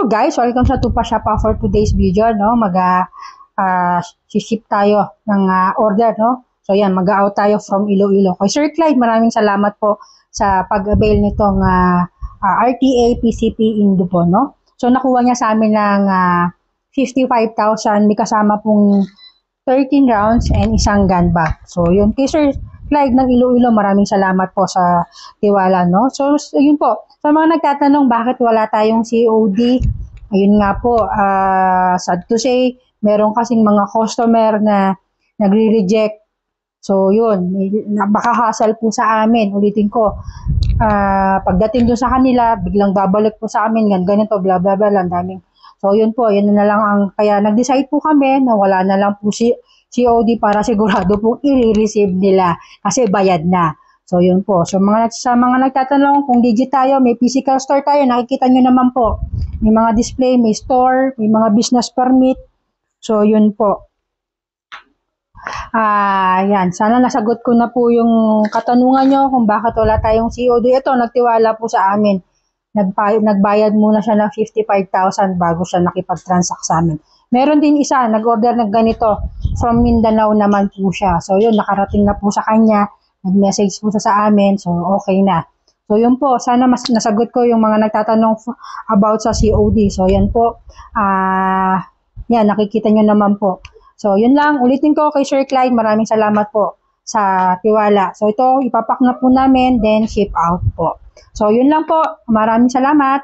guys, welcome sa Tupa Shop for today's video, no? Ship tayo ng order, no? So yan, mag-out tayo from Iloilo. Kay Sir Clyde, maraming salamat po sa pag-avail nitong RTA PCP Indo po, no? So nakuha niya sa amin ng 55,000, may kasama pong 13 rounds and isang gun bag. So yun, kay Sir Clyde ng Iloilo, maraming salamat po sa tiwala, no? So yun po, sa mga nagtatanong bakit wala tayong COD, ayun nga po, sad to say, meron kasing mga customer na nagre-reject. So yun, baka-hassle po sa amin. Ulitin ko, pagdating doon sa kanila, biglang babalik po sa amin, ganito, bla bla bla, lang daming. So yun po, yun na lang ang, kaya nag-decide po kami na wala na lang po si COD para sigurado po i-receive nila kasi bayad na. So yun po. So sa mga nagtatanong kung legit tayo, may physical store tayo, nakikita nyo naman po. May mga display, may store, may mga business permit. So yun po. Yan. Sana nasagot ko na po yung katanungan nyo kung bakit wala tayong COD. Ito, nagtiwala po sa amin. Nagbayad muna siya ng 55,000 bago siya nakipag-transact sa amin. Meron din isa, nag-order ng ganito. From Mindanao naman po siya. So yun, nakarating na po sa kanya. Nag-message po sa amin, so okay na. So yun po, sana mas nasagot ko yung mga nagtatanong about sa COD. So yan po, yan, nakikita nyo naman po. So yun lang, ulitin ko kay Sir Clyde, maraming salamat po sa tiwala. So ito, ipapak na po namin, then ship out po. So yun lang po, maraming salamat.